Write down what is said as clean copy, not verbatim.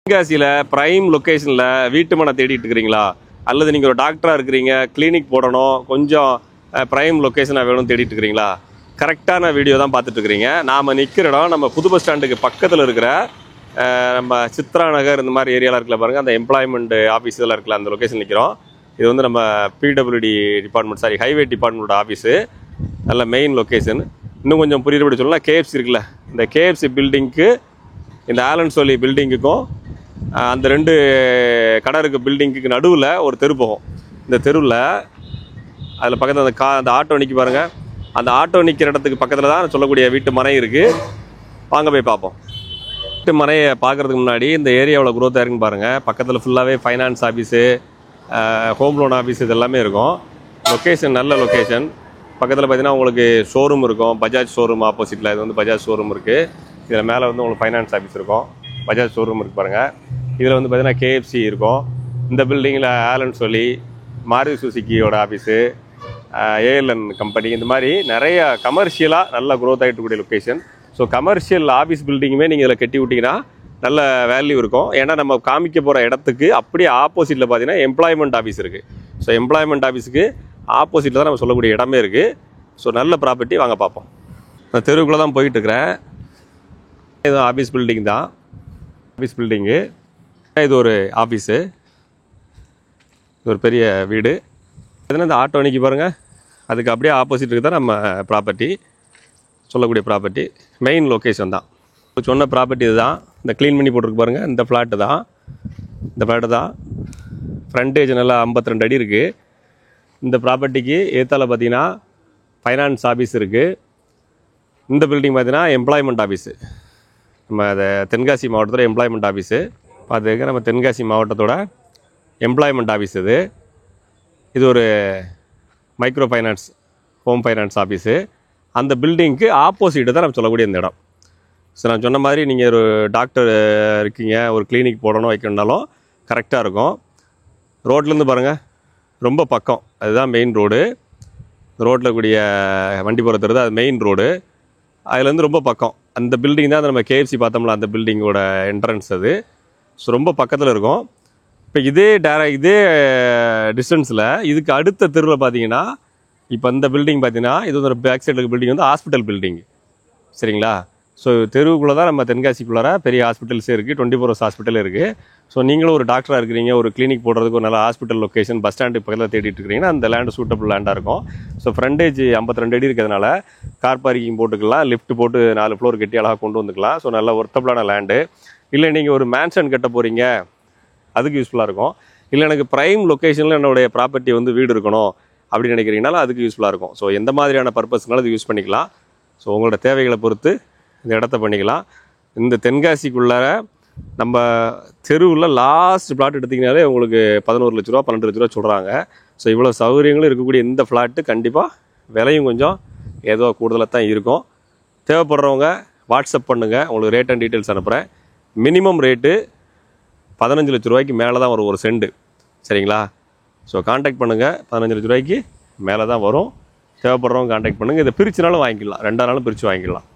தென்காசியில் ப்ரைம் லொக்கேஷனில் வீட்டு மனை தேடிட்டு இருக்கிறீங்களா, அல்லது நீங்கள் ஒரு டாக்டராக இருக்கிறீங்க, கிளினிக் போடணும், கொஞ்சம் ப்ரைம் லொக்கேஷனாக வேணும்னு தேடிட்டு இருக்கிறீங்களா, கரெக்டான வீடியோ தான் பார்த்துட்டு இருக்கிறீங்க. நாம் நிற்கிற இடம் நம்ம புது பஸ் ஸ்டாண்டுக்கு பக்கத்தில் இருக்கிற நம்ம சித்ரா நகர் இந்த மாதிரி ஏரியாவில் இருக்கல பாருங்கள், அந்த எம்ப்ளாய்மெண்ட் ஆஃபீஸ் இதெல்லாம் இருக்கல, அந்த லொக்கேஷன் நிற்கிறோம். இது வந்து நம்ம PWD department, sorry highway department office, நல்ல மெயின் லொக்கேஷன். இன்னும் கொஞ்சம் புரியுறபடி சொல்லலாம், கேஎஃப்சி இருக்குல்ல, இந்த கேஎஃப்சி பில்டிங்க்கு இந்த ஆலன் சோலி பில்டிங்குக்கும் அந்த 2 கடை இருக்க பில்டிங்க்கு நடுவில் ஒரு தெரு போகும். இந்த தெருவில் அதில் பக்கத்தில் அந்த ஆட்டோ நிற்கி பாருங்கள், அந்த ஆட்டோ நிற்கிற இடத்துக்கு பக்கத்தில் தான் சொல்லக்கூடிய வீட்டு மனை இருக்குது. வாங்க போய் பார்ப்போம். வீட்டு மனையை பார்க்குறதுக்கு முன்னாடி இந்த ஏரியாவில் குரோத்தாக இருக்குன்னு பாருங்கள். பக்கத்தில் ஃபுல்லாகவே finance office, home loan office இது எல்லாமே இருக்கும். லொக்கேஷன் நல்ல லொக்கேஷன். பக்கத்தில் பார்த்தீங்கன்னா உங்களுக்கு ஷோரூம் இருக்கும், பஜாஜ் ஷோரூம் ஆப்போசிட்டில். இது வந்து பஜாஜ் ஷோரூம் இருக்குது. இதில் மேலே வந்து உங்களுக்கு ஃபைனான்ஸ் ஆஃபீஸ் இருக்கும், பஜாஜ் ஷோரூம் இருக்குது பாருங்கள். இதில் வந்து பார்த்தீங்கன்னா கேஎஃப்சி இருக்கும். இந்த பில்டிங்கில் ஆலன் சொல்லி மாருதி சுசுக்கியோட ஆஃபீஸு, ஏஎல்என் கம்பெனி, இந்த மாதிரி நிறைய கமர்ஷியலாக நல்ல க்ரோத் ஆகிட்டு கூடிய லொக்கேஷன். ஸோ கமர்ஷியல் ஆஃபீஸ் பில்டிங்குமே நீங்கள் இதில் கட்டி விட்டிங்கன்னா நல்ல வேல்யூ இருக்கும். ஏன்னா நம்ம காமிக்க போகிற இடத்துக்கு அப்படியே ஆப்போசிட்டில் பார்த்தீங்கன்னா எம்ப்ளாய்மெண்ட் ஆஃபீஸ் இருக்குது. ஸோ எம்ப்ளாய்மெண்ட் ஆஃபீஸுக்கு ஆப்போசிட்டில் தான் நம்ம சொல்லக்கூடிய இடமே இருக்குது. ஸோ நல்ல ப்ராப்பர்ட்டி, வாங்க பார்ப்போம். நான் தெருவுக்குள்ளே தான் போயிட்டுருக்கிறேன். இது ஆஃபீஸ் பில்டிங் தான், ஆஃபீஸ் பில்டிங்கு. இது ஒரு ஆஃபீஸு, இது ஒரு பெரிய வீடு. எதுனா இந்த ஆட்டோ அன்னைக்கு பாருங்கள், அதுக்கு அப்படியே ஆப்போசிட்டுக்கு தான் நம்ம ப்ராப்பர்ட்டி, சொல்லக்கூடிய ப்ராப்பர்ட்டி. மெயின் லொக்கேஷன் தான் சொன்ன ப்ராப்பர்ட்டி. இதுதான் இந்த க்ளீன் பண்ணி போட்டிருக்கு பாருங்கள், இந்த ஃப்ளாட்டு தான், இந்த ஃப்ளாட்டு தான். ஃப்ரண்டேஜ் நல்லா 52 அடி இருக்குது. இந்த ப்ராப்பர்ட்டிக்கு ஏத்தால பார்த்தீங்கன்னா ஃபைனான்ஸ் ஆஃபீஸ் இருக்குது. இந்த பில்டிங் பார்த்தீங்கன்னா எம்ப்ளாய்மெண்ட் ஆஃபீஸு, நம்ம அதை தென்காசி மாவட்டத்தோட எம்ப்ளாய்மெண்ட் ஆஃபீஸு பார்த்துக்க. நம்ம தென்காசி மாவட்டத்தோட எம்ப்ளாய்மெண்ட் ஆஃபீஸ் இது. இது ஒரு micro finance, home finance office. அந்த பில்டிங்க்கு ஆப்போசிட்டு தான் நம்ம சொல்லக்கூடிய இந்த இடம். ஸோ நான் சொன்ன மாதிரி நீங்கள் ஒரு டாக்டர் இருக்கீங்க, ஒரு கிளினிக் போடணும் வைக்கணுன்னாலும் கரெக்டாக இருக்கும். ரோட்லேருந்து பாருங்கள், ரொம்ப பக்கம். அதுதான் மெயின் ரோடு. ரோட்டில் கூடிய வண்டி போகிறது அது மெயின் ரோடு. அதுலேருந்து ரொம்ப பக்கம். அந்த பில்டிங் தான் நம்ம கேஎஃப்சி பார்த்தோம்ல, அந்த பில்டிங்கோட என்ட்ரன்ஸ் அது. ஸோ ரொம்ப பக்கத்தில் இருக்கும். இப்போ இதே டிஸ்டன்ஸில் இதுக்கு அடுத்த தெருவில் பார்த்தீங்கன்னா, இப்போ இந்த பில்டிங் பார்த்தீங்கன்னா, இது வந்து ஒரு பேக் சைடில் இருக்க பில்டிங் வந்து ஹாஸ்பிட்டல் பில்டிங், சரிங்களா? ஸோ தெருவுக்குள்ளே தான் நம்ம தென்காசிக்குள்ளார பெரிய ஹாஸ்பிட்டல்ஸே இருக்குது, 24 hours ஹாஸ்பிட்டல் இருக்குது. ஸோ நீங்களும் ஒரு டாக்டராக இருக்கிறீங்க, ஒரு கிளினிக் போடுறதுக்கு ஒரு நல்ல ஹாஸ்பிட்டல் லொக்கேஷன் பஸ் ஸ்டாண்டுக்கு பக்கத்தில் தேடிட்டு இருக்கிறீங்கன்னா அந்த லேண்டு சூட்டபிள் லேண்டாக இருக்கும். ஸோ ஃப்ரண்டேஜ் 52 அடி இருக்கிறதுனால கார் பார்க்கிங் போட்டுக்கலாம், லிஃப்ட் போட்டு 4 ஃப்ளோர் கட்டி அழகாக கொண்டு வந்துக்கலாம். ஸோ நல்ல ஒர்த்தபிளான லேண்டு. இல்லை நீங்கள் ஒரு மேன்ஷன் கட்ட போகிறீங்க, அதுக்கு யூஸ்ஃபுல்லாக இருக்கும். இல்லை எனக்கு ப்ரைம் லொக்கேஷனில் என்னுடைய ப்ராப்பர்ட்டி வந்து வீடு இருக்கணும் அப்படின்னு நினைக்கிறீங்கனாலும் அதுக்கு யூஸ்ஃபுல்லாக இருக்கும். ஸோ எந்த மாதிரியான பர்பஸ்னாலும் அது யூஸ் பண்ணிக்கலாம். ஸோ உங்களோட தேவைகளை பொறுத்து இந்த இடத்த பண்ணிக்கலாம். இந்த தென்காசிக்குள்ளார நம்ம தெருவில் லாஸ்ட் பிளாட் எடுத்திங்கனாலே உங்களுக்கு 11 லட்ச ரூபா 12 லட்ச ரூபா சொல்கிறாங்க. ஸோ இவ்வளோ சௌகரியங்களும் இருக்கக்கூடிய இந்த ஃப்ளாட்டு கண்டிப்பாக விலையும் கொஞ்சம் ஏதோ கூடுதலாக தான் இருக்கும். தேவைப்படுறவங்க வாட்ஸ்அப் பண்ணுங்கள், உங்களுக்கு ரேட் அண்ட் டீட்டெயில்ஸ் அனுப்புகிறேன். மினிமம் ரேட்டு 15 லட்ச ரூபாய்க்கு மேலே தான் வரும் ஒரு செண்டு, சரிங்களா? ஸோ கான்டாக்ட் பண்ணுங்கள், 15 லட்ச ரூபாய்க்கு மேலே தான் வரும். தேவைப்படுறவங்க கான்டாக்ட் பண்ணுங்கள். இதை பிரிச்சுனாலும் வாங்கிக்கலாம், 2 நாளும் பிரித்து வாங்கிக்கலாம்.